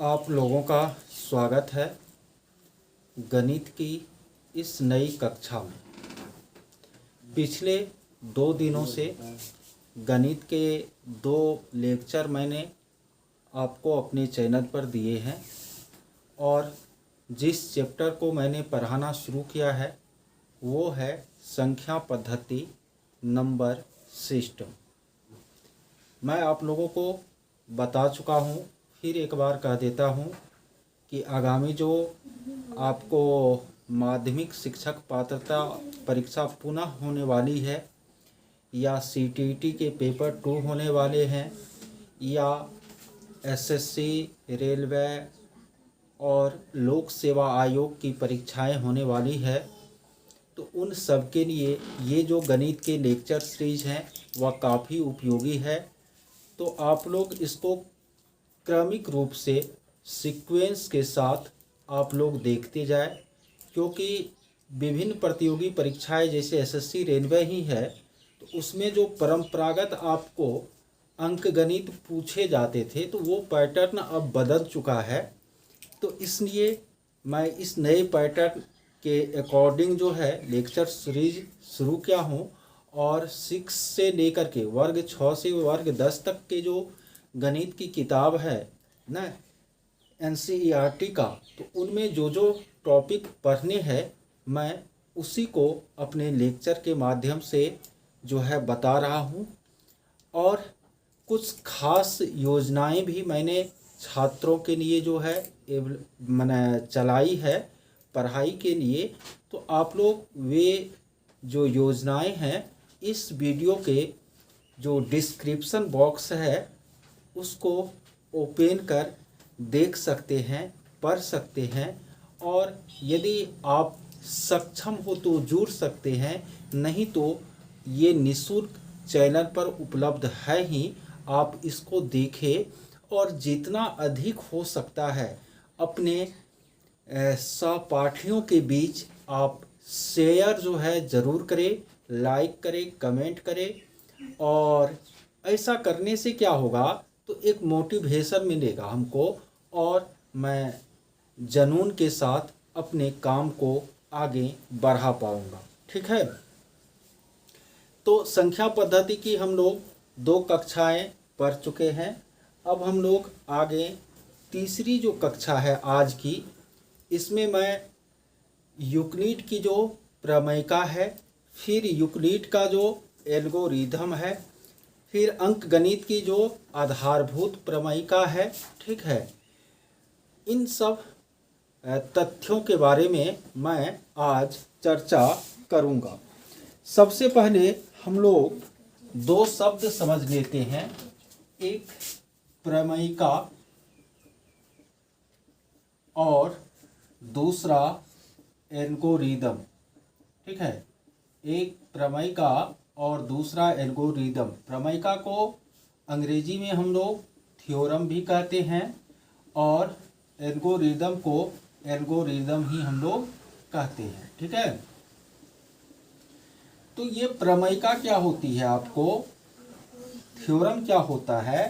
आप लोगों का स्वागत है गणित की इस नई कक्षा में। पिछले 2 दिनों से गणित के 2 लेक्चर मैंने आपको अपने चैनल पर दिए हैं और जिस चैप्टर को मैंने पढ़ाना शुरू किया है वो है संख्या पद्धति नंबर सिस्टम। मैं आप लोगों को बता चुका हूँ, फिर एक बार कह देता हूँ कि आगामी जो आपको माध्यमिक शिक्षक पात्रता परीक्षा पुनः होने वाली है या सीटीईटी के पेपर 2 होने वाले हैं या एसएससी, रेलवे और लोक सेवा आयोग की परीक्षाएं होने वाली है, तो उन सब के लिए ये जो गणित के लेक्चर सीरीज हैं वह काफ़ी उपयोगी है। तो आप लोग इसको क्रमिक रूप से सीक्वेंस के साथ आप लोग देखते जाए, क्योंकि विभिन्न प्रतियोगी परीक्षाएं जैसे एसएससी, रेलवे ही है, तो उसमें जो परंपरागत आपको अंकगणित पूछे जाते थे तो वो पैटर्न अब बदल चुका है। तो इसलिए मैं इस नए पैटर्न के अकॉर्डिंग जो है लेक्चर सीरीज शुरू किया हूँ और 6 से लेकर के वर्ग 6 से वर्ग 10 तक के जो गणित की किताब है ना एनसीईआरटी का, तो उनमें जो जो टॉपिक पढ़ने हैं मैं उसी को अपने लेक्चर के माध्यम से जो है बता रहा हूँ। और कुछ खास योजनाएं भी मैंने छात्रों के लिए जो है मैंने चलाई है पढ़ाई के लिए। तो आप लोग वे जो योजनाएं हैं इस वीडियो के जो डिस्क्रिप्शन बॉक्स है उसको ओपन कर देख सकते हैं, पढ़ सकते हैं, और यदि आप सक्षम हो तो जुड़ सकते हैं, नहीं तो ये निःशुल्क चैनल पर उपलब्ध है ही, आप इसको देखें और जितना अधिक हो सकता है अपने सहपाठियों के बीच आप शेयर जो है ज़रूर करें, लाइक करें, कमेंट करें। और ऐसा करने से क्या होगा तो एक मोटिवेशन मिलेगा हमको और मैं जुनून के साथ अपने काम को आगे बढ़ा पाऊंगा। ठीक है, तो संख्या पद्धति की हम लोग 2 कक्षाएं पढ़ चुके हैं। अब हम लोग आगे तीसरी जो कक्षा है आज की, इसमें मैं यूक्लिड की जो प्रमेयिका है, फिर यूक्लिड का जो एल्गोरिथम है, फिर अंकगणित की जो आधारभूत प्रमेयिका है, ठीक है, इन सब तथ्यों के बारे में मैं आज चर्चा करूंगा। सबसे पहले हम लोग 2 शब्द समझ लेते हैं, एक प्रमेयिका और दूसरा एल्गोरिदम। ठीक है, एक प्रमेयिका और दूसरा एल्गोरिदम। प्रमेयिका को अंग्रेजी में हम लोग थ्योरम भी कहते हैं और एल्गोरिदम को एल्गोरिदम ही हम लोग कहते हैं। ठीक है, तो ये प्रमेयिका क्या होती है, आपको थ्योरम क्या होता है,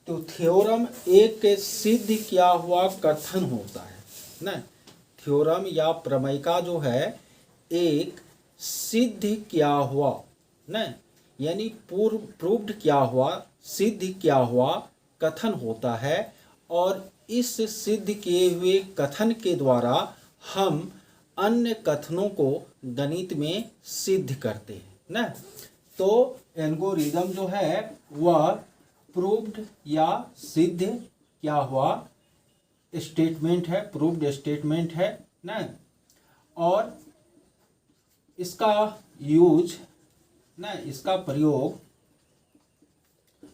तो थ्योरम एक सिद्ध किया हुआ कथन होता है ना। थ्योरम या प्रमेयिका जो है एक सिद्ध किया हुआ ना, यानी प्रूव्ड किया हुआ, सिद्ध किया हुआ कथन होता है, और इस सिद्ध किए हुए कथन के द्वारा हम अन्य कथनों को गणित में सिद्ध करते हैं ना। तो एल्गोरिदम जो है वह प्रूव्ड या सिद्ध किया हुआ स्टेटमेंट है, प्रूव्ड स्टेटमेंट है ना, और इसका यूज ना, इसका प्रयोग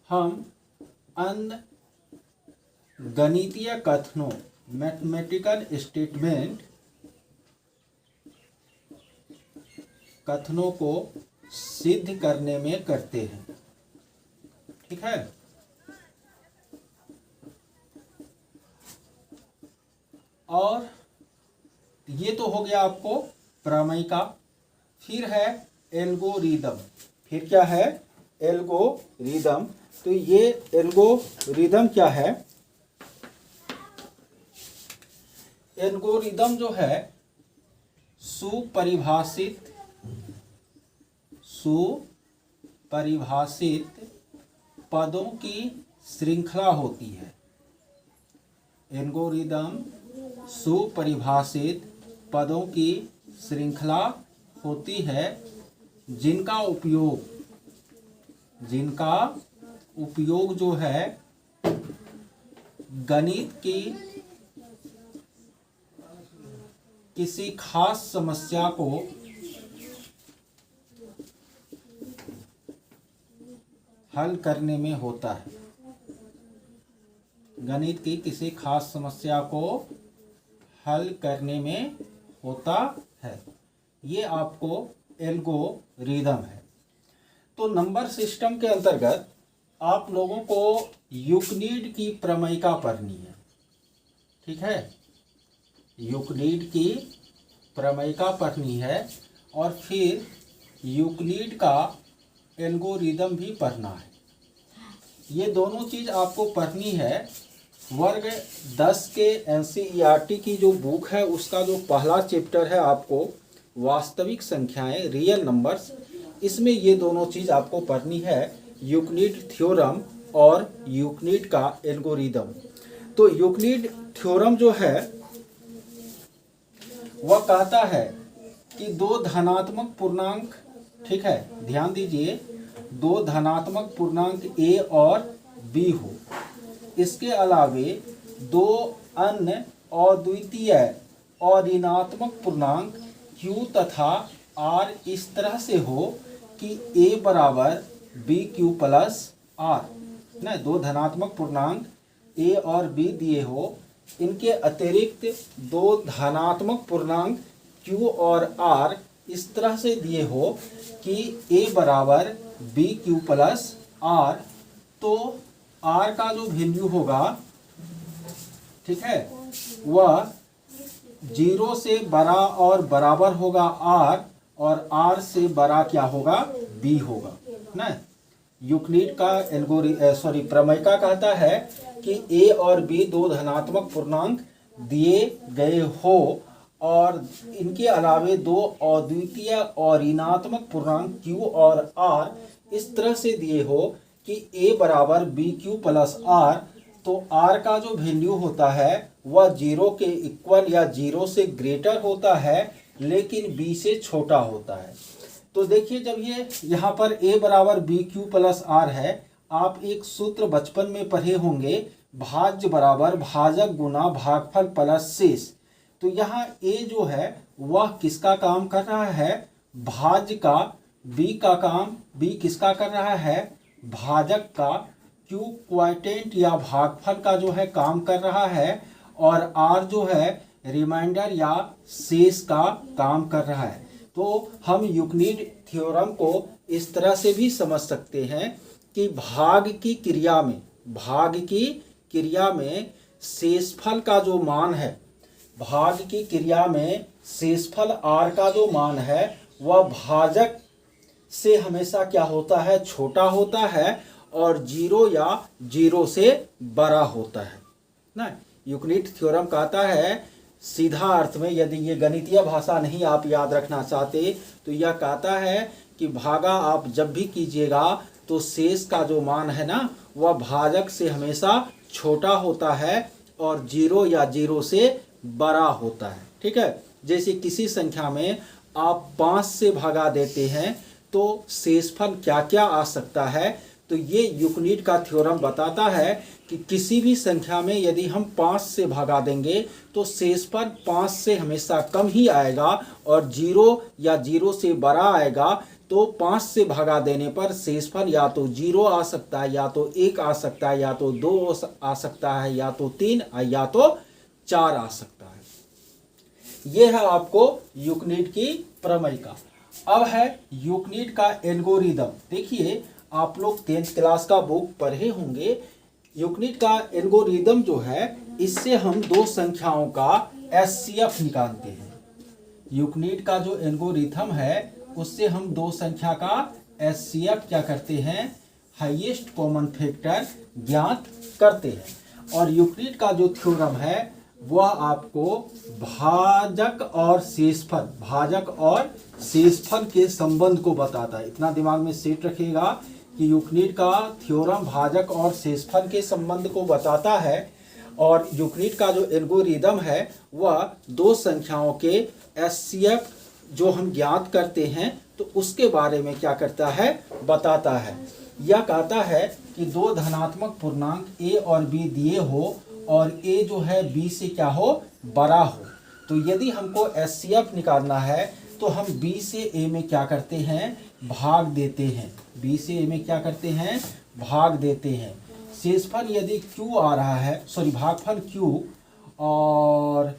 हम अन्य गणितीय कथनों, मैथमेटिकल स्टेटमेंट कथनों को सिद्ध करने में करते हैं। ठीक है, और ये तो हो गया आपको प्रमेयिका। फिर है एल्गोरिदम। फिर क्या है, एल्गोरिदम। तो ये एल्गोरिदम क्या है, एल्गोरिदम जो है सुपरिभाषित पदों की श्रृंखला होती है। एल्गोरिदम सुपरिभाषित पदों की श्रृंखला होती है जिनका उपयोग जो है गणित की किसी खास समस्या को हल करने में होता है। गणित की किसी खास समस्या को हल करने में होता है। ये आपको एल्गोरिदम है। तो नंबर सिस्टम के अंतर्गत आप लोगों को यूक्लिड की प्रमेयिका पढ़नी है। ठीक है, यूक्लिड की प्रमेयिका पढ़नी है और फिर यूक्लिड का एल्गोरिदम भी पढ़ना है। ये दोनों चीज़ आपको पढ़नी है। वर्ग 10 के NCERT की जो बुक है उसका जो पहला चैप्टर है आपको वास्तविक संख्याएं, रियल नंबर्स, इसमें ये दोनों चीज़ आपको पढ़नी है, यूक्लिड थ्योरम और यूक्लिड का एल्गोरिदम। तो यूक्लिड थ्योरम जो है वह कहता है कि दो धनात्मक पूर्णांक, ठीक है, ध्यान दीजिए, दो धनात्मक पूर्णांक a और b हो, इसके अलावे दो अन्य अद्वितीय और ऋणात्मक पूर्णांक q तथा r इस तरह से हो कि a बराबर bq प्लस r, ना, दो धनात्मक पूर्णांक a और b दिए हो, इनके अतिरिक्त दो धनात्मक पूर्णांक q और r इस तरह से दिए हो कि a बराबर bq प्लस r, तो r का जो वैल्यू होगा, ठीक है, वह 0 से बड़ा और बराबर होगा r और r से बड़ा क्या होगा, b होगा ना। यूक्लिड का प्रमेयिका कहता है कि a और b दो धनात्मक पूर्णांक दिए गए हो और इनके अलावे दो अद्वितीय और ऋणात्मक पूर्णांक q और r इस तरह से दिए हो कि a बराबर bq प्लस r, तो r का जो वैल्यू होता है वह 0 के इक्वल या 0 से ग्रेटर होता है लेकिन b से छोटा होता है। तो देखिए, जब ये यहाँ पर a बराबर bq प्लस r है, आप एक सूत्र बचपन में पढ़े होंगे, भाज्य बराबर भाजक गुना भागफल प्लस शेष। तो यहाँ a जो है वह किसका काम कर रहा है, भाज्य का, b का काम, b किसका कर रहा है, भाजक का, q क्वोटिएंट या भागफल का जो है काम कर रहा है, और r जो है रिमाइंडर या शेष का काम कर रहा है। तो हम यूक्लिड थ्योरम को इस तरह से भी समझ सकते हैं कि भाग की क्रिया में शेषफल का जो मान है, भाग की क्रिया में शेषफल r का जो मान है वह भाजक से हमेशा क्या होता है, छोटा होता है और 0 या 0 से बड़ा होता है ना। यूक्लिड थ्योरम कहता है, सीधा अर्थ में, यदि ये गणितीय भाषा नहीं आप याद रखना चाहते, तो यह कहता है कि भागा आप जब भी कीजिएगा तो शेष का जो मान है ना वह भाजक से हमेशा छोटा होता है और 0 या 0 से बड़ा होता है। ठीक है, जैसे किसी संख्या में आप 5 से भगा देते हैं तो शेषफल क्या क्या आ सकता है। तो ये यूक्लिड का थ्योरम बताता है कि किसी भी संख्या में यदि हम 5 से भगा देंगे तो शेषफल 5 से हमेशा कम ही आएगा और 0 या 0 से बड़ा आएगा। तो 5 से भगा देने पर शेषफल या तो 0 आ सकता है, या तो 1 आ सकता है, या तो 2 आ सकता है, या तो 3 या तो 4 आ सकता है। यह है आपको यूक्लिड की प्रमेयिका। अब है यूक्लिड का एल्गोरिदम। देखिए, आप लोग 10th क्लास का बुक पढ़े होंगे। यूक्लिड का एल्गोरिदम जो है, इससे हम दो संख्याओं का HCF निकालते हैं। यूक्लिड का जो एल्गोरिथम है उससे हम दो संख्या का HCF क्या करते हैं, हाईएस्ट कॉमन फैक्टर ज्ञात करते हैं। और यूक्लिड का जो थ्योरम है वह आपको भाजक और शेषफल के संबंध को बताता है। इतना दिमाग में सेट रखिएगा कि यूक्लिड का थ्योरम भाजक और शेषफल के संबंध को बताता है, और यूक्लिड का जो एल्गोरिदम है वह दो संख्याओं के एचसीएफ जो हम ज्ञात करते हैं तो उसके बारे में क्या करता है, बताता है। यह कहता है कि दो धनात्मक पूर्णांक a और b दिए हो और a जो है b से क्या हो, बड़ा हो, तो यदि हमको एचसीएफ निकालना है तो हम b से a में क्या करते हैं, भाग देते हैं। b से a में क्या करते हैं, भाग देते हैं। शेषफल यदि q आ रहा है, भागफल q, और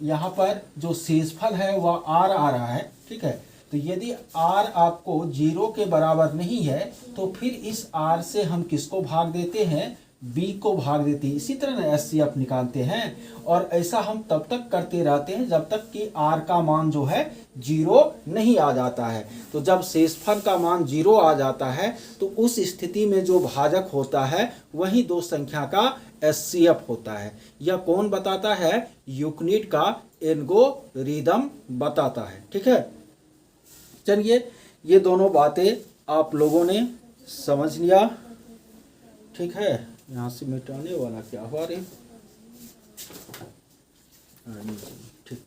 यहाँ पर जो शेषफल है वह r आ रहा है, ठीक है। तो यदि r आपको 0 के बराबर नहीं है तो फिर इस r से हम किसको भाग देते हैं, b को भाग देते हैं। इसी तरह एचसीएफ निकालते हैं, और ऐसा हम तब तक करते रहते हैं जब तक कि r का मान जो है 0 नहीं आ जाता है। तो जब शेषफल का मान 0 आ जाता है तो उस स्थिति में जो भाजक होता है वही दो संख्या का एचसीएफ होता है। यह कौन बताता है, यूक्लिड का एल्गोरिदम बताता है, ठीक है। चलिए, ये दोनों बातें आप लोगों ने समझ लिया, ठीक है। यहाँ से मिटाने वाला क्या हुआ रे, ठीक।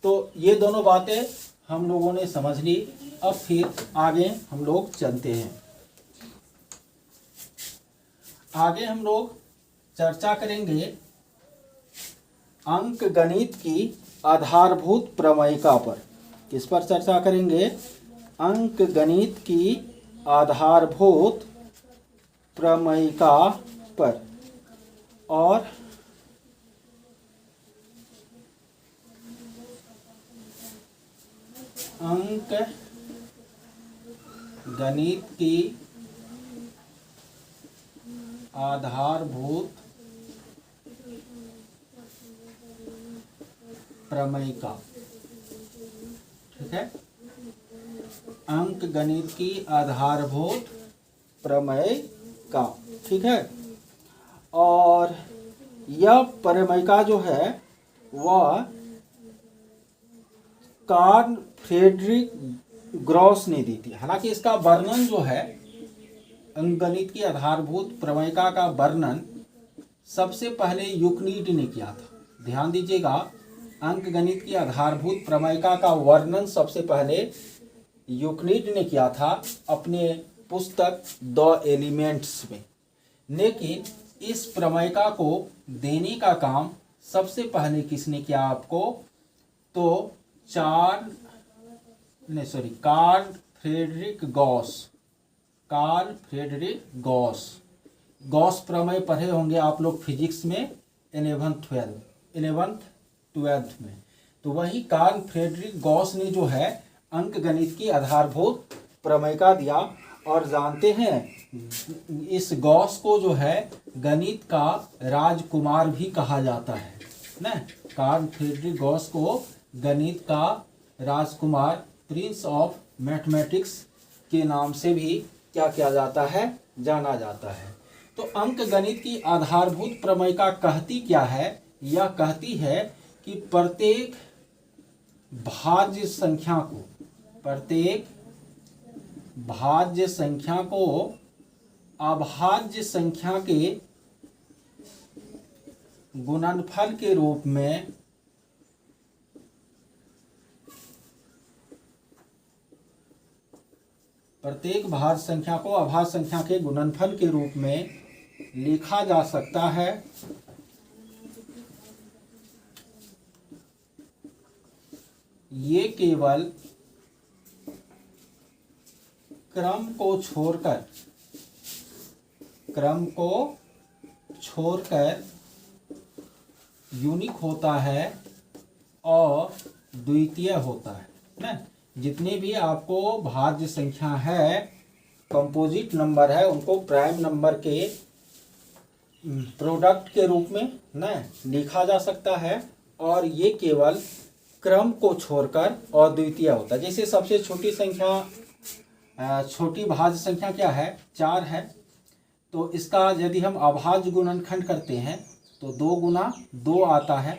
तो ये दोनों बातें हम लोगों ने समझ ली। अब फिर आगे हम लोग चलते हैं। आगे हम लोग चर्चा करेंगे अंक गणित की आधारभूत प्रमेयिका पर। किस पर चर्चा करेंगे, अंक गणित की आधारभूत प्रमेयिका पर। और अंक गणित की आधारभूत प्रमेयिका, ठीक है। अंक गणित की आधारभूत प्रमेयिका, ठीक है। और यह प्रमेयिका जो है वह कार्ल फ्रेडरिक गॉस ने दी थी। हालांकि इसका वर्णन जो है, अंकगणित की आधारभूत प्रमेयिका का वर्णन सबसे पहले यूक्लिड ने किया था। ध्यान दीजिएगा, अंकगणित की आधारभूत प्रमेयिका का वर्णन सबसे पहले यूक्लिड ने किया था अपने पुस्तक द एलिमेंट्स में। लेकिन इस प्रमेयिका को देने का काम सबसे पहले किसने किया आपको, तो कार्ल फ्रेडरिक गॉस। गॉस प्रमेय पढ़े होंगे आप लोग फिजिक्स में 11th 12th में। तो वही कार्ल फ्रेडरिक गॉस ने जो है अंक गणित की आधारभूत प्रमेयिका दिया। और जानते हैं इस गॉस को जो है गणित का राजकुमार भी कहा जाता है ना। कार्ल फ्रेडरिक गॉस को गणित का राजकुमार, प्रिंस ऑफ मैथमेटिक्स के नाम से भी क्या किया जाता है, जाना जाता है। तो अंक गणित की आधारभूत प्रमेयिका कहती क्या है, यह कहती है कि प्रत्येक भाज्य संख्या को अभाज्य संख्या के गुणनफल के रूप में प्रत्येक भाज्य संख्या को अभाज्य संख्या के गुणनफल के रूप में लिखा जा सकता है। ये केवल क्रम को छोड़कर यूनिक होता है और द्वितीय होता है ना। जितने भी आपको भाज्य संख्या है, कंपोजिट नंबर है, उनको प्राइम नंबर के प्रोडक्ट के रूप में ना लिखा जा सकता है, और ये केवल क्रम को छोड़कर अद्वितीय होता है। जैसे सबसे छोटी संख्या, छोटी भाज्य संख्या क्या है, 4 है। तो इसका यदि हम अभाज्य गुणनखंड करते हैं तो 2 गुना 2 आता है,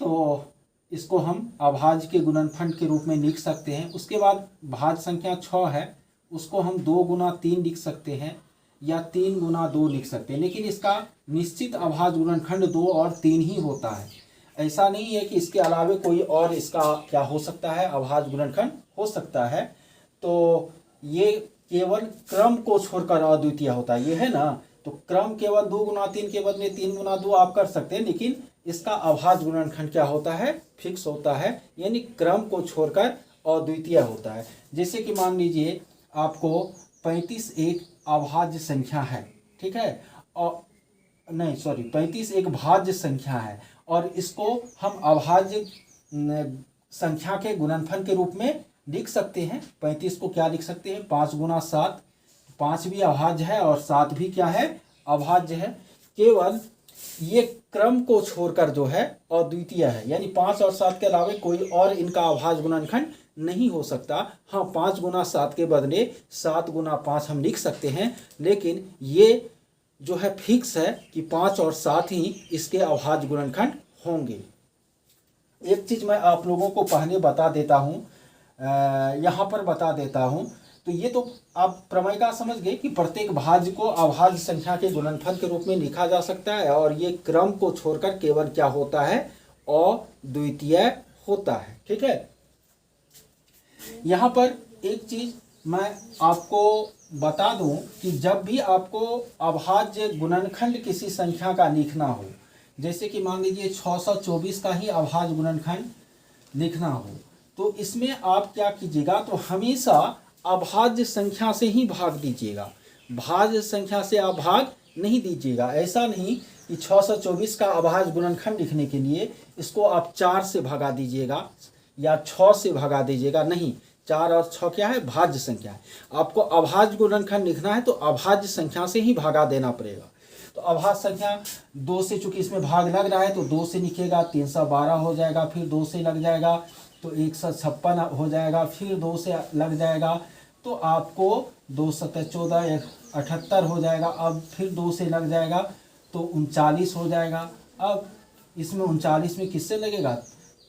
तो इसको हम अभाज्य के गुणनफल के रूप में लिख सकते हैं। उसके बाद भाज्य संख्या 6 है, उसको हम 2 गुना 3 लिख सकते हैं या 3 गुना 2 लिख सकते हैं, लेकिन इसका निश्चित अभाज्य गुणनखंड 2 और 3 ही होता है। ऐसा नहीं है कि इसके अलावे कोई और इसका क्या हो सकता है, अभाज्य गुणनखंड हो सकता है। तो ये केवल क्रम को छोड़कर अद्वितीय होता है, ये है ना। तो क्रम केवल 2 गुना 3 के बदले 3 गुना 2 आप कर सकते हैं, लेकिन इसका अभाज्य गुणनखंड क्या होता है, फिक्स होता है, यानी क्रम को छोड़कर अद्वितीय होता है। जैसे कि मान लीजिए आपको 35 एक अभाज्य संख्या है, ठीक है, और नहीं सॉरी 35 एक भाज्य संख्या है, और इसको हम अभाज्य संख्या के गुणनफल के रूप में लिख सकते हैं। 35 को क्या लिख सकते हैं, 5 गुना 7, 5 भी अभाज्य है और 7 भी क्या है, अभाज्य है। केवल ये क्रम को छोड़कर जो है अद्वितीय है, यानी 5 और 7 के अलावा कोई और इनका अभाज्य गुणनखंड नहीं हो सकता। हाँ, 5 गुना 7 के बदले 7 गुना 5 हम लिख सकते हैं, लेकिन ये जो है फिक्स है कि 5 और 7 ही इसके अभाज्य गुणनखंड होंगे। एक चीज मैं आप लोगों को पहले बता देता हूँ, यहाँ पर बता देता हूँ। तो ये तो आप प्रमेय का समझ गए कि प्रत्येक भाज्य को अभाज्य संख्या के गुणनफल के रूप में लिखा जा सकता है, और ये क्रम को छोड़कर केवल क्या होता है, अद्वितीय होता है, ठीक है। यहाँ पर एक चीज मैं आपको बता दूं कि जब भी आपको अभाज्य गुणनखंड किसी संख्या का लिखना हो, जैसे कि मान लीजिए 624 का ही अभाज्य गुणनखंड लिखना हो, तो इसमें आप क्या कीजिएगा, तो हमेशा अभाज्य संख्या से ही भाग दीजिएगा, भाज्य संख्या से आप भाग नहीं दीजिएगा। ऐसा नहीं कि 624 का अभाज्य गुणनखंड लिखने के लिए इसको आप 4 से भगा दीजिएगा या 6 से भगा दीजिएगा, नहीं। 4 और 6 क्या है, भाज्य संख्या है। आपको अभाज्य गुणनखंड लिखना है तो अभाज्य संख्या से ही भागा देना पड़ेगा। तो अभाज्य संख्या 2 से, चूंकि इसमें भाग लग रहा है तो 2 से लिखेगा, 312 हो जाएगा, फिर 2 से लग जाएगा तो 156 हो जाएगा, फिर 2 से लग जाएगा तो आपको 2 7 14 78 हो जाएगा। अब फिर 2 से लग जाएगा तो 39 हो जाएगा। अब इसमें 39 में किससे लगेगा,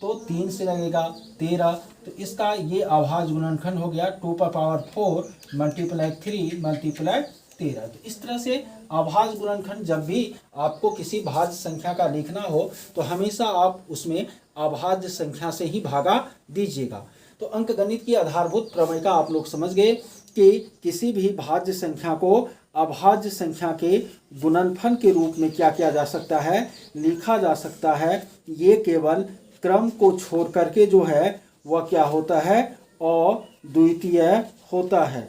तो 3 से लगेगा 13। तो इसका ये अभाज्य गुणनखंड हो गया 2 का पावर 4 मल्टीप्लाई 3 मल्टीप्लाई 13। तो इस तरह से अभाज्य गुणनखंड जब भी आपको किसी भाज्य संख्या का लिखना हो तो हमेशा आप उसमें अभाज्य संख्या से ही भागा दीजिएगा। तो अंकगणित की आधारभूत प्रमेय का आप लोग समझ गए कि किसी भी भाज्य संख्या को अभाज्य संख्या के गुणनफल के रूप में क्या किया जा सकता है, लिखा जा सकता है। ये केवल क्रम को छोड़ करके जो है वह क्या होता है, अद्वितीय होता है।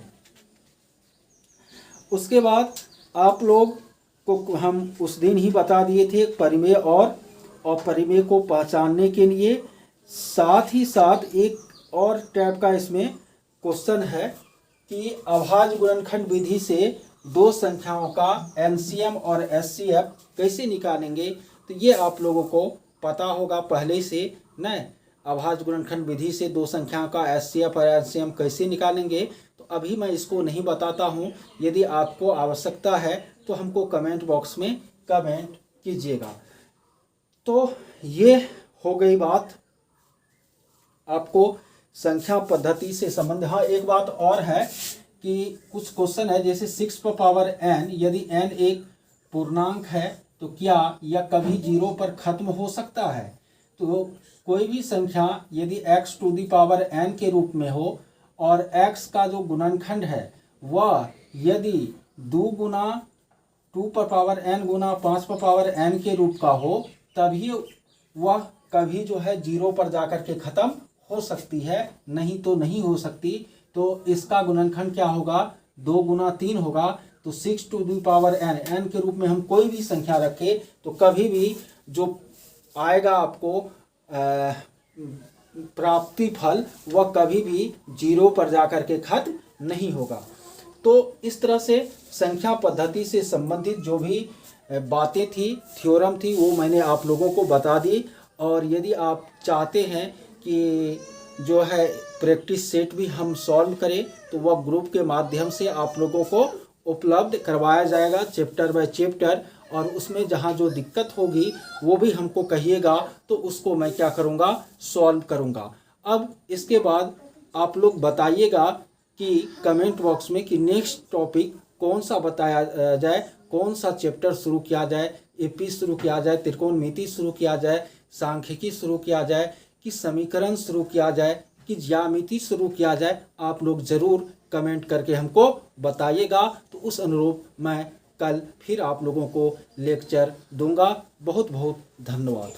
उसके बाद आप लोग को हम उस दिन ही बता दिए थे परिमेय और अपरिमेय को पहचानने के लिए, साथ ही साथ एक और टाइप का इसमें क्वेश्चन है कि अभाज्य गुणनखंड विधि से दो संख्याओं का एलसीएम और एचसीएफ कैसे निकालेंगे। तो ये आप लोगों को पता होगा पहले से न, अभाज्य गुणनखंड विधि से दो संख्याओं का एचसीएफ और एलसीएम कैसे निकालेंगे। तो अभी मैं इसको नहीं बताता हूँ, यदि आपको आवश्यकता है तो हमको कमेंट बॉक्स में कमेंट कीजिएगा। तो ये हो गई बात आपको संख्या पद्धति से संबंध। हाँ, एक बात और है कि कुछ क्वेश्चन है जैसे 6 पर पावर n, यदि n एक पूर्णांक है तो क्या यह कभी 0 पर खत्म हो सकता है। तो कोई भी संख्या यदि x to the power n के रूप में हो और x का जो गुणनखंड है वह यदि 2 गुना 2 पर पावर n गुना 5 पर पावर n के रूप का हो, तभी वह कभी जो है 0 पर जाकर के खत्म हो सकती है, नहीं तो नहीं हो सकती। तो इसका गुणनखंड क्या होगा, 2 गुना 3 होगा। तो 6 टू दी पावर n के रूप में हम कोई भी संख्या रखें तो कभी भी जो आएगा आपको प्राप्ति फल वह कभी भी 0 पर जाकर के खत्म नहीं होगा। तो इस तरह से संख्या पद्धति से संबंधित जो भी बातें थी, थ्योरम थी, वो मैंने आप लोगों को बता दी। और यदि आप चाहते हैं कि जो है प्रैक्टिस सेट भी हम सॉल्व करें तो वह ग्रुप के माध्यम से आप लोगों को उपलब्ध करवाया जाएगा चैप्टर बाय चैप्टर। और उसमें जहाँ जो दिक्कत होगी वो भी हमको कहिएगा, तो उसको मैं क्या करूँगा, सॉल्व करूँगा। अब इसके बाद आप लोग बताइएगा कि कमेंट बॉक्स में कि नेक्स्ट टॉपिक कौन सा बताया जाए, कौन सा चैप्टर शुरू किया जाए, एपी शुरू किया जाए, त्रिकोणमिति शुरू किया जाए, सांख्यिकी शुरू किया जाए, कि समीकरण शुरू किया जाए, कि ज्यामिति शुरू किया जाए। आप लोग ज़रूर कमेंट करके हमको बताइएगा, तो उस अनुरूप मैं कल फिर आप लोगों को लेक्चर दूंगा। बहुत बहुत धन्यवाद।